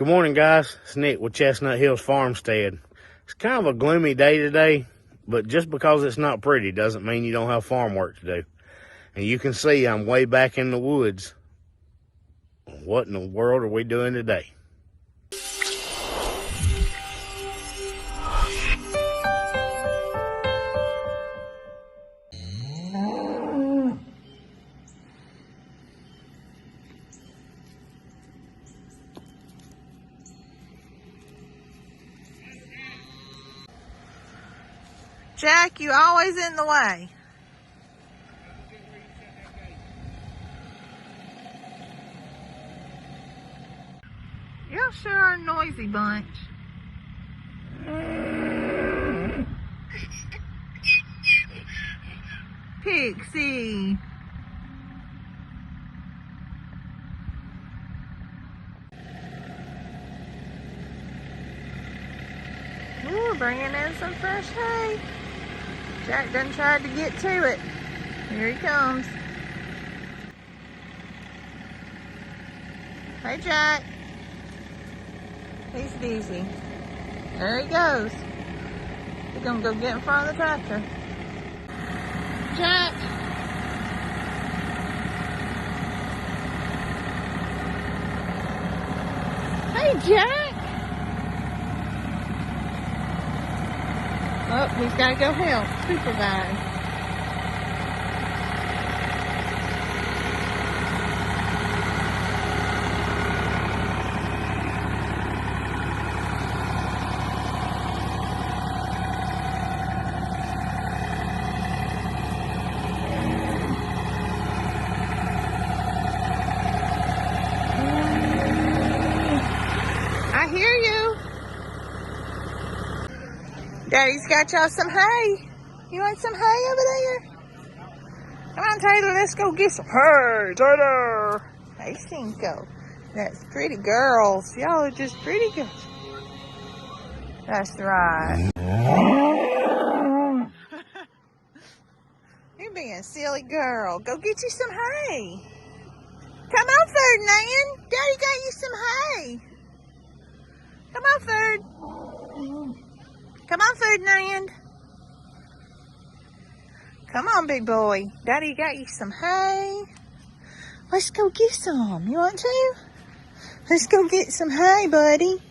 Good morning, guys. It's Nick with Chestnut Hills Farmstead. It's kind of a gloomy day today, but just because it's not pretty doesn't mean you don't have farm work to do. And you can see I'm way back in the woods. What in the world are we doing today? Jack, you always in the way. Y'all sure are a noisy bunch. Pixie. Ooh, bringing in some fresh hay. Jack done tried to get to it. Here he comes. Hey, Jack. He's busy. There he goes. He's gonna go get in front of the tractor. Jack. Hey, Jack. Oh, he's got to go help supervise. I hear you. Daddy's got y'all some hay. You want some hay over there? Come on, Taylor, let's go get some hay, Taylor. Hey, Cinco. That's pretty girls. Y'all are just pretty girls. That's right. You're being a silly girl. Go get you some hay. Come on, Ferdinand. Daddy got you some hay. Come on, Ferd. Come on, Ferdinand. Come on, big boy. Daddy got you some hay. Let's go get some. You want to? Let's go get some hay, buddy.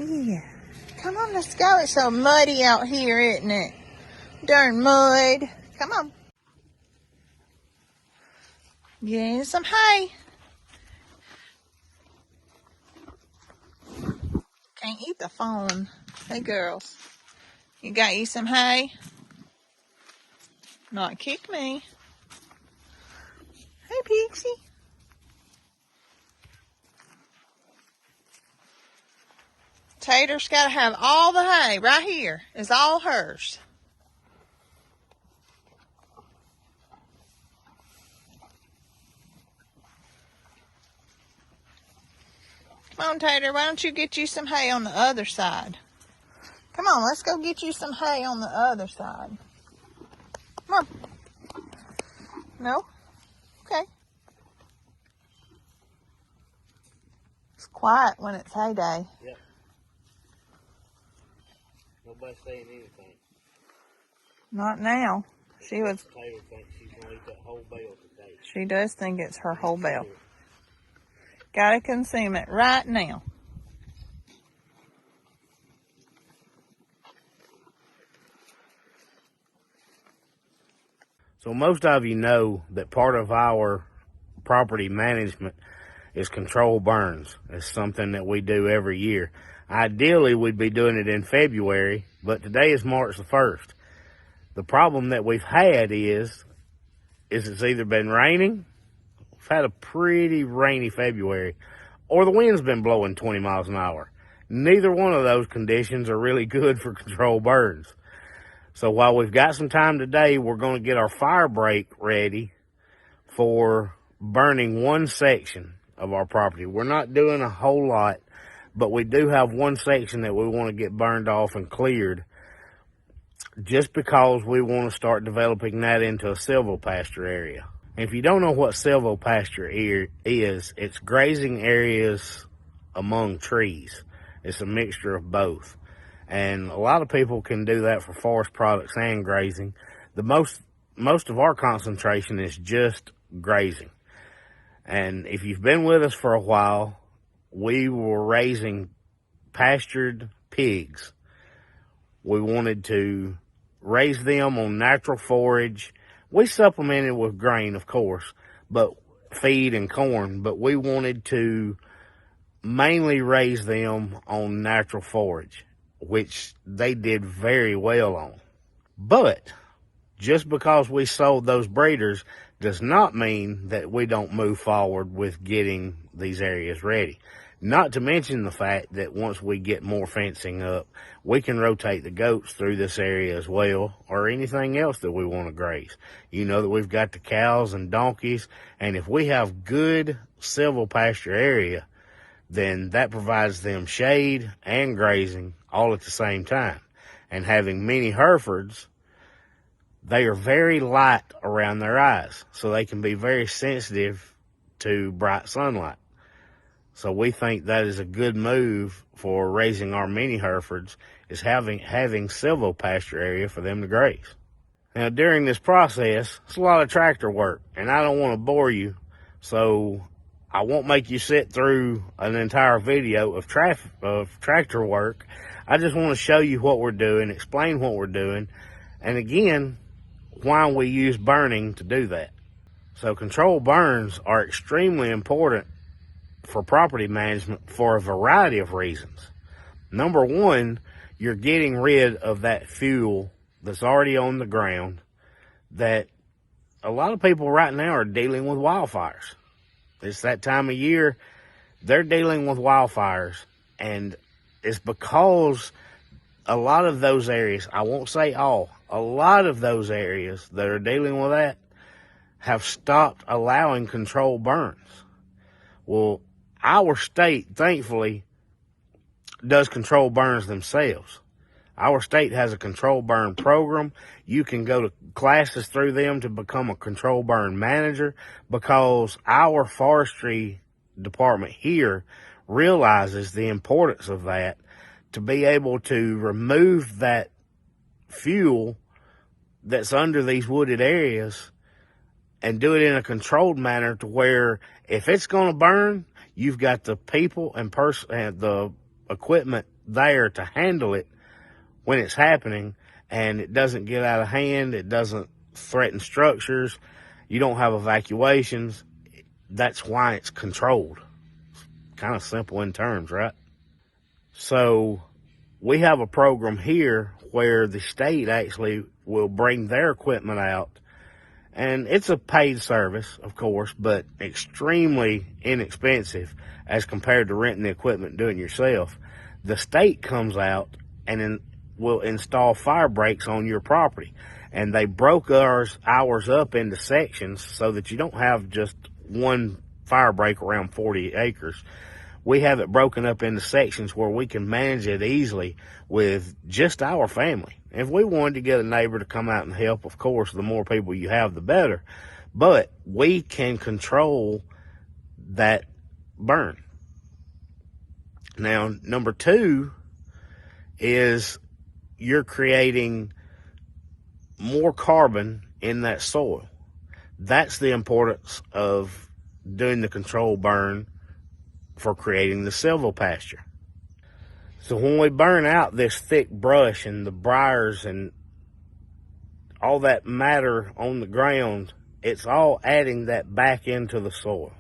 Yeah. Come on, let's go. It's so muddy out here, isn't it? Darn mud. Come on. Get some hay. Can't eat the phone. Hey, girls. You got you some hay? Not kick me. Hey, Pixie. Tater's got to have all the hay right here. It's all hers. Come on, Tater. Why don't you get you some hay on the other side? Come on, let's go get you some hay on the other side. Come on. No? Okay. It's quiet when it's hay day. Yep. Nobody's saying anything. Not now. Taylor thinks she's going to eat that whole bale today. She does think it's her whole bale. Gotta consume it right now. So most of you know that part of our property management is control burns. It's something that we do every year. Ideally, we'd be doing it in February, but today is March the 1st. The problem that we've had is it's either been raining, we've had a pretty rainy February, or the wind's been blowing 20 miles an hour. Neither one of those conditions are really good for control burns. So while we've got some time today, we're going to get our fire break ready for burning one section of our property. We're not doing a whole lot, but we do have one section that we want to get burned off and cleared just because we want to start developing that into a silvopasture area. If you don't know what silvopasture is, it's grazing areas among trees. It's a mixture of both. And a lot of people can do that for forest products and grazing. The most of our concentration is just grazing. And if you've been with us for a while, we were raising pastured pigs. We wanted to raise them on natural forage. We supplemented with grain, of course, but feed and corn, but we wanted to mainly raise them on natural forage, which they did very well on. But just because we sold those breeders does not mean that we don't move forward with getting these areas ready. Not to mention the fact that once we get more fencing up, we can rotate the goats through this area as well, or anything else that we want to graze. You know that we've got the cows and donkeys, and if we have good silvo pasture area, then that provides them shade and grazing all at the same time. And having many Herefords, they are very light around their eyes, so they can be very sensitive to bright sunlight. So we think that is a good move for raising our mini Herefords, is having silvo pasture area for them to graze. Now, during this process, it's a lot of tractor work, and I don't want to bore you, so I won't make you sit through an entire video of tractor work. I just want to show you what we're doing, explain what we're doing, and again, why we use burning to do that. So controlled burns are extremely important for property management for a variety of reasons. Number one, you're getting rid of that fuel that's already on the ground that a lot of people right now are dealing with wildfires. It's that time of year, they're dealing with wildfires, and it's because a lot of those areas, I won't say all, a lot of those areas that are dealing with that have stopped allowing controlled burns. Well, our state, thankfully, does controlled burns themselves. Our state has a controlled burn program. You can go to classes through them to become a controlled burn manager, because our forestry department here realizes the importance of that, to be able to remove that fuel that's under these wooded areas and do it in a controlled manner, to where if it's going to burn, you've got the people and the equipment there to handle it when it's happening, and it doesn't get out of hand. It doesn't threaten structures. You don't have evacuations. That's why it's controlled. Kind of simple in terms, right? So we have a program here where the state actually will bring their equipment out, and it's a paid service, of course, but extremely inexpensive as compared to renting the equipment and doing it yourself. The state comes out and will install fire breaks on your property, and they broke ours up into sections so that you don't have just one fire break around 40 acres. We have it broken up into sections where we can manage it easily with just our family. If we wanted to get a neighbor to come out and help, of course, the more people you have, the better. But we can control that burn. Now, number two is you're creating more carbon in that soil. That's the importance of doing the control burn for creating the silvopasture. So when we burn out this thick brush and the briars and all that matter on the ground, it's all adding that back into the soil.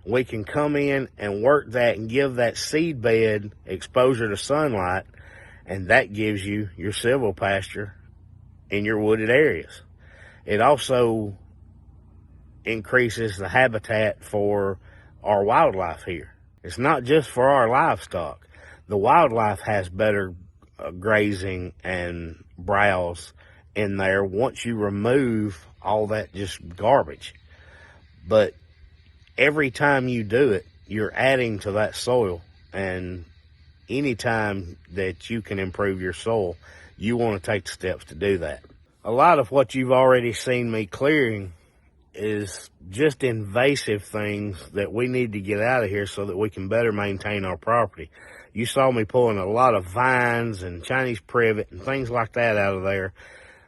We can come in and work that and give that seed bed exposure to sunlight, and that gives you your silvopasture in your wooded areas. It also increases the habitat for our wildlife here. It's not just for our livestock. The wildlife has better grazing and browse in there once you remove all that just garbage. But every time you do it, you're adding to that soil, and anytime that you can improve your soil, you want to take the steps to do that. A lot of what you've already seen me clearing is just invasive things that we need to get out of here so that we can better maintain our property. You saw me pulling a lot of vines and Chinese privet and things like that out of there.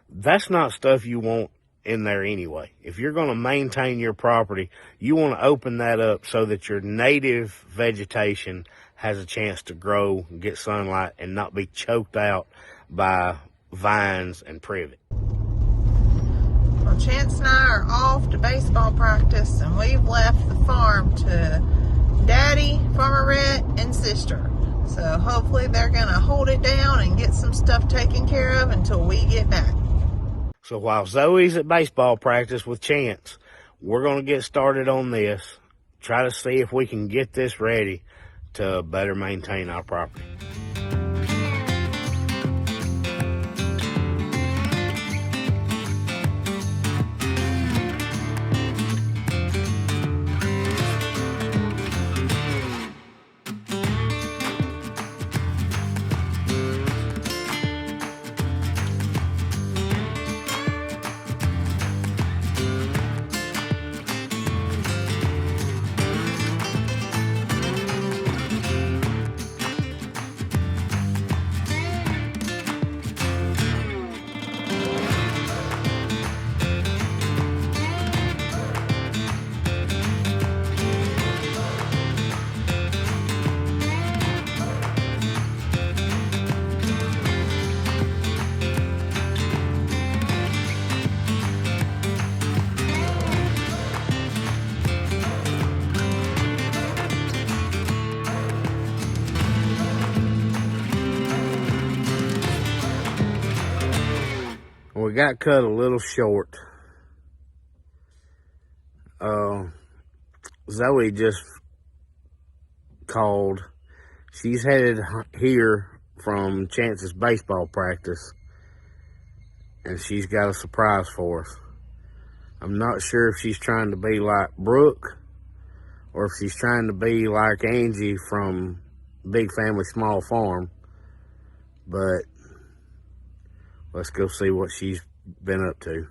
That's not stuff you want in there anyway. If you're going to maintain your property, you want to open that up so that your native vegetation has a chance to grow and get sunlight and not be choked out by vines and privet. Well, Chance and I are off to baseball practice, and we've left the farm to Daddy, Farmer Rhett, and Sister. So hopefully they're going to hold it down and get some stuff taken care of until we get back. So while Zoe's at baseball practice with Chance, we're going to get started on this, try to see if we can get this ready to better maintain our property. We got cut a little short. Zoe just called. She's headed here from Chance's baseball practice, and she's got a surprise for us. I'm not sure if she's trying to be like Brooke or if she's trying to be like Angie from Big Family Small Farm, but let's go see what she's been up to.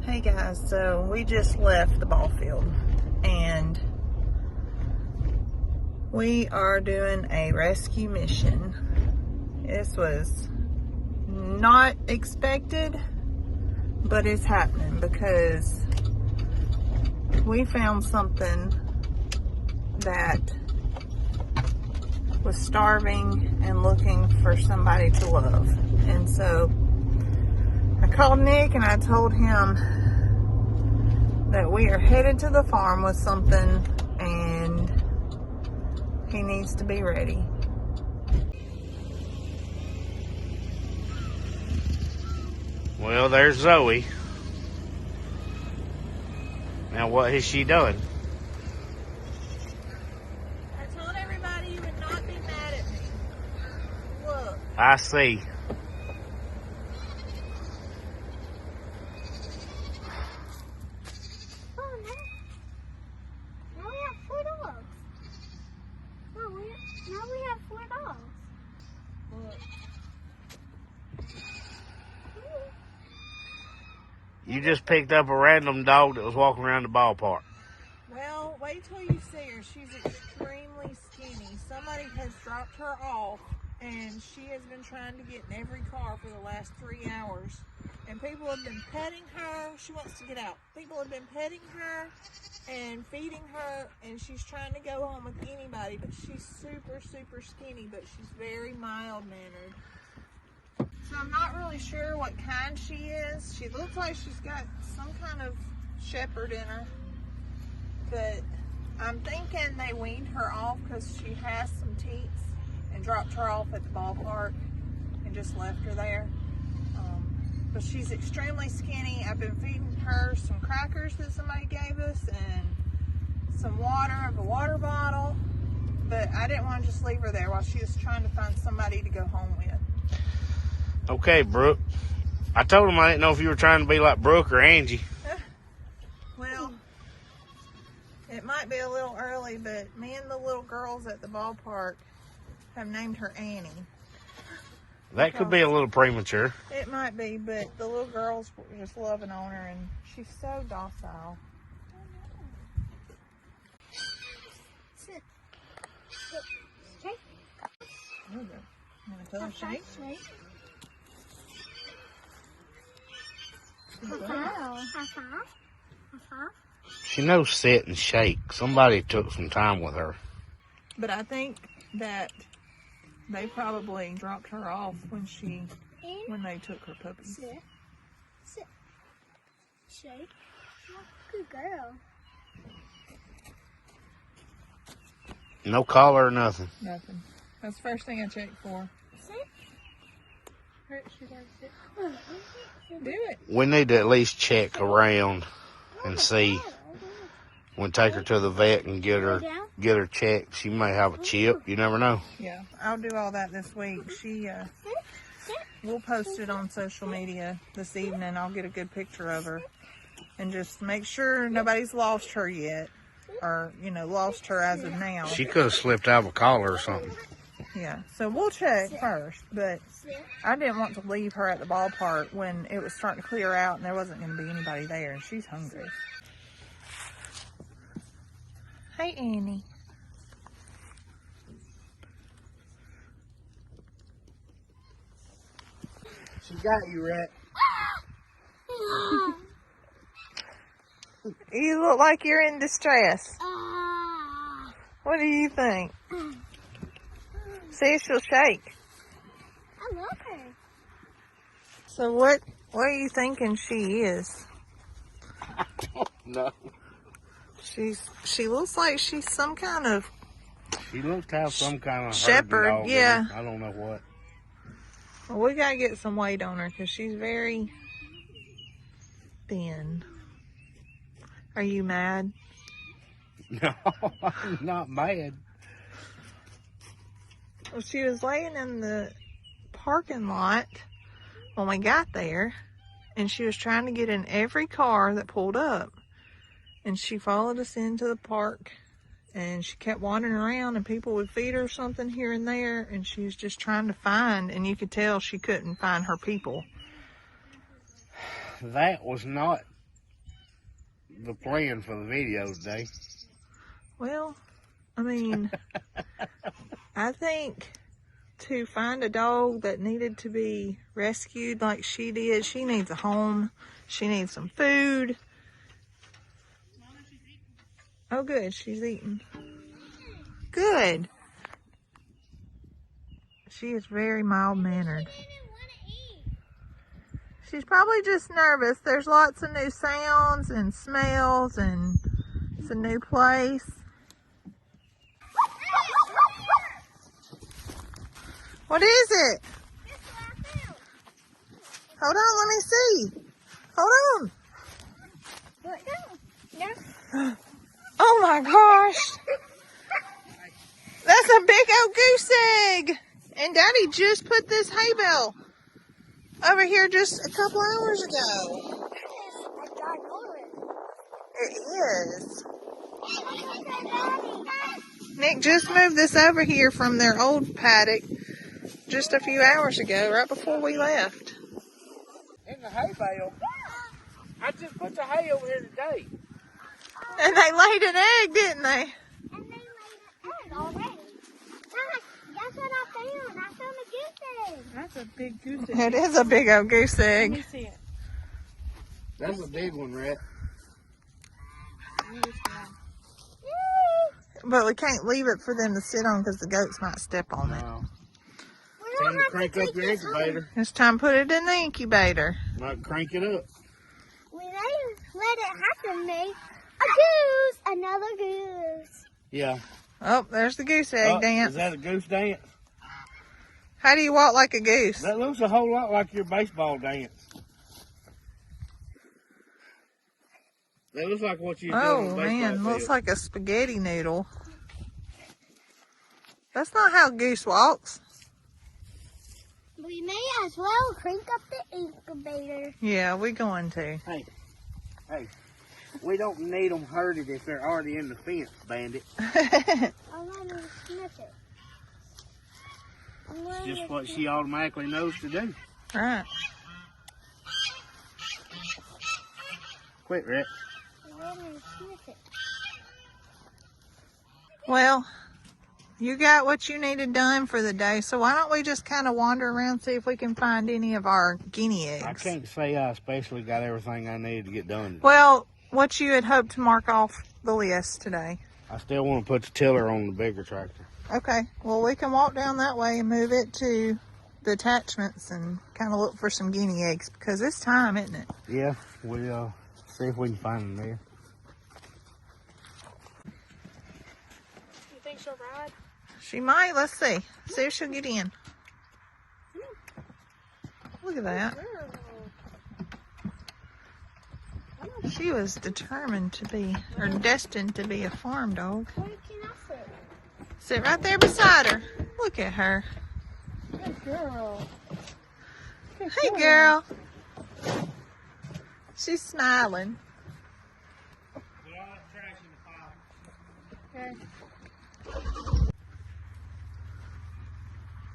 Hey guys, so we just left the ball field and we are doing a rescue mission. This was not expected, but it's happening because we found something that was starving and looking for somebody to love. And so I called Nick and I told him that we are headed to the farm with something and he needs to be ready. Well, there's Zoe. Now, what has she done? I told everybody you would not be mad at me. Look. I see. You just picked up a random dog that was walking around the ballpark. Well, wait till you see her. She's extremely skinny. Somebody has dropped her off, and she has been trying to get in every car for the last 3 hours. And people have been petting her. She wants to get out. People have been petting her and feeding her, and she's trying to go home with anybody, but she's super, super skinny, but she's very mild-mannered. So I'm not really sure what kind she is. She looks like she's got some kind of shepherd in her. But I'm thinking they weaned her off because she has some teats and dropped her off at the ballpark and just left her there. But she's extremely skinny. I've been feeding her some crackers that somebody gave us and some water of a water bottle. But I didn't want to just leave her there while she was trying to find somebody to go home with. Okay, Brooke. I told him I didn't know if you were trying to be like Brooke or Angie. Well, it might be a little early, but me and the little girls at the ballpark have named her Annie. That could be a little premature. It might be, but the little girls were just loving on her, and she's so docile. Sit. Shake. You want to tell her shake? She knows sit and shake. Somebody took some time with her. But I think that they probably dropped her off when they took her puppies. Sit. Sit. Shake. Good girl. No collar or nothing. Nothing. That's the first thing I checked for. Sit. Hurt, she gotta sit. Do it. We need to at least check around and see. We'll take her to the vet and get her checked. She may have a chip. You never know. Yeah, I'll do all that this week. We'll post it on social media this evening. I'll get a good picture of her and just make sure nobody's lost her yet, or lost her as of now. She could have slipped out of a collar or something. Yeah, so we'll check first, but I didn't want to leave her at the ballpark when it was starting to clear out and there wasn't going to be anybody there, and she's hungry. Hey, Annie. She got you, Rat. You look like you're in distress. What do you think? See if she'll shake. I love her. So what are you thinking she is? I don't know. She looks like she's some kind of She looks to have some kind of shepherd, dog in yeah. her. I don't know what. Well, we gotta get some weight on her because she's very thin. Are you mad? No, I'm not mad. Well, she was laying in the parking lot when we got there, and she was trying to get in every car that pulled up. And she followed us into the park, and she kept wandering around, and people would feed her something here and there, and she was just trying to find, and you could tell she couldn't find her people. That was not the plan for the video today. Well, I mean, I think to find a dog that needed to be rescued like she did, she needs a home, she needs some food. Oh, good. She's eating. Good. She is very mild-mannered. She's probably just nervous. There's lots of new sounds and smells, and it's a new place. What is it? Hold on, let me see. Hold on. Oh my gosh. That's a big old goose egg. And Daddy just put this hay bale over here just a couple hours ago. It is. Nick just moved this over here from their old paddock just a few hours ago, right before we left. In the hay bale? I just put the hay over here today. And they laid an egg, didn't they? And they laid an egg already. That's what I found. I found a goose egg. That's a big goose egg. It is a big old goose egg. Let me see it. That's a big one, Rat. But we can't leave it for them to sit on because the goats might step on it. No. Time to crank up your incubator. It's time to put it in the incubator. Might crank it up. When they let it happen to me, a goose, another goose. Yeah. Oh, there's the goose egg dance. Is that a goose dance? How do you walk like a goose? That looks a whole lot like your baseball dance. That looks like what you do on a baseball field. Looks like a spaghetti noodle. That's not how a goose walks. We may as well crank up the incubator. Yeah, we're going to. Hey, we don't need them herded if they're already in the fence, Bandit. I want to sniff it. It's just what she automatically knows to do. Right. Quit, Rhett. Well, you got what you needed done for the day, so why don't we just kind of wander around, see if we can find any of our guinea eggs. I can't say I especially got everything I needed to get done. Well, what you had hoped to mark off the list today. I still want to put the tiller on the bigger tractor. Okay, well, we can walk down that way and move it to the attachments and kind of look for some guinea eggs, because it's time, isn't it? Yeah, we'll see if we can find them there. You think she'll ride? She might. Let's see. See if she'll get in. Look at that. She was determined to be, or destined to be a farm dog. Where can I sit? Sit right there beside her. Look at her. Good girl. Hey, girl. She's smiling. Okay.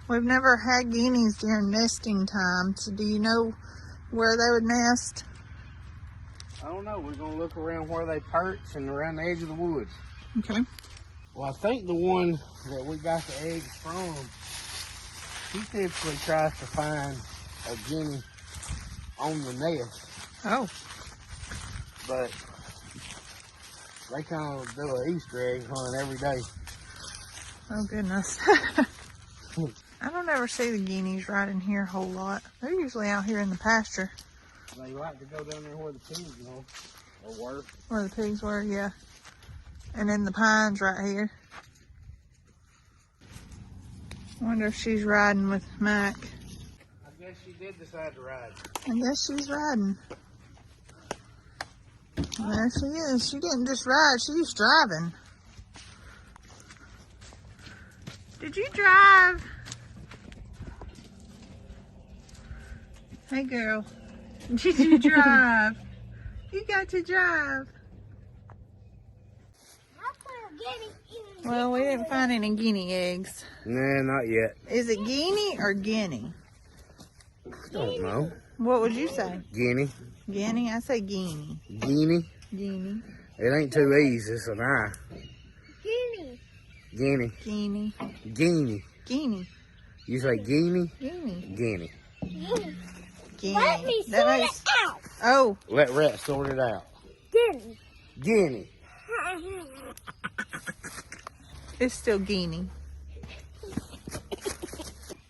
We've never had guineas during nesting time, so do you know where they would nest? I don't know. We're going to look around where they perch and around the edge of the woods. Okay. Well, I think the one that we got the eggs from, he typically tries to find a guinea on the nest. Oh. But they kind of do an Easter egg hunt every day. Oh, goodness. I don't ever see the guineas right in here a whole lot. They're usually out here in the pasture. They like to go down there where the pigs go, or were. Where the pigs were, yeah. And in the pines right here. Wonder if she's riding with Mac. I guess she did decide to ride. I guess she's riding. There she is. She didn't just ride, she's driving. Did you drive? Hey, girl. Did you drive? You got to drive. Well, we didn't find any guinea eggs. Nah, not yet. Is it guinea or guinea? I don't know. What would you say? Guinea. Guinea? I say guinea. Guinea. Guinea. It ain't two E's, it's an I. Guinea. Guinea. Guinea. Guinea. Guinea. You say guinea? Guinea. Guinea. Guinea. Guinea. Let me That sort makes- it out. Oh, Let Rhett sort it out. Guinea. Guinea. it's still guinea.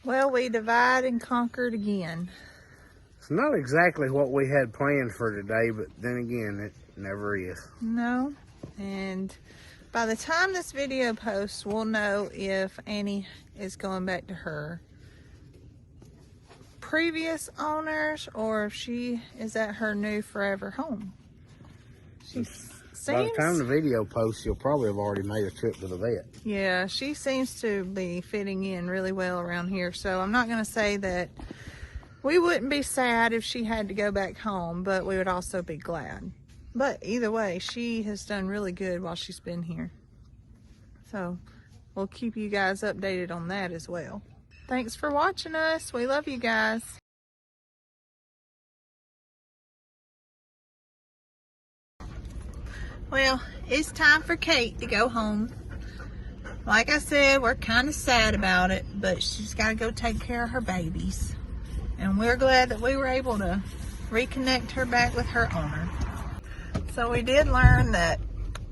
Well, we divide and conquered again. It's not exactly what we had planned for today, but then again, it never is. No. And by the time this video posts, we'll know if Annie is going back to her previous owners or if she is at her new forever home. She By the time seems, the video posts, you'll probably have already made a trip to the vet. yeah, she seems to be fitting in really well around here. So I'm not going to say that we wouldn't be sad if she had to go back home, but we would also be glad. But either way, she has done really good while she's been here. So we'll keep you guys updated on that as well. Thanks for watching us. We love you guys. Well, it's time for Kate to go home. Like I said, we're kind of sad about it, but she's got to go take care of her babies. And we're glad that we were able to reconnect her back with her owner. So we did learn that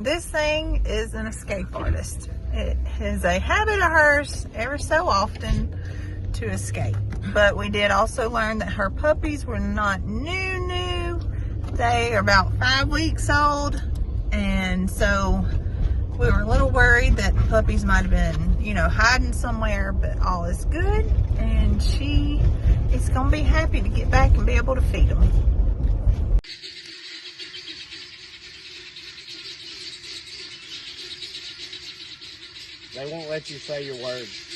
this thing is an escape artist. It is a habit of hers ever so often to escape. But we did also learn that her puppies were not new. They are about 5 weeks old. And so we were a little worried that the puppies might have been, hiding somewhere, but all is good. And she is going to be happy to get back and be able to feed them. They won't let you say your words.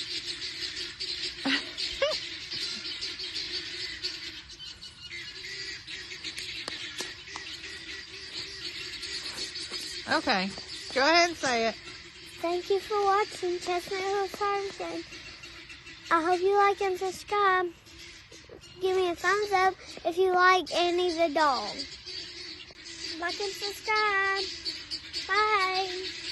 Okay, go ahead and say it. Thank you for watching Chestnut Farmstead. I hope you like and subscribe. Give me a thumbs up if you like Annie the dog. Like and subscribe. Bye.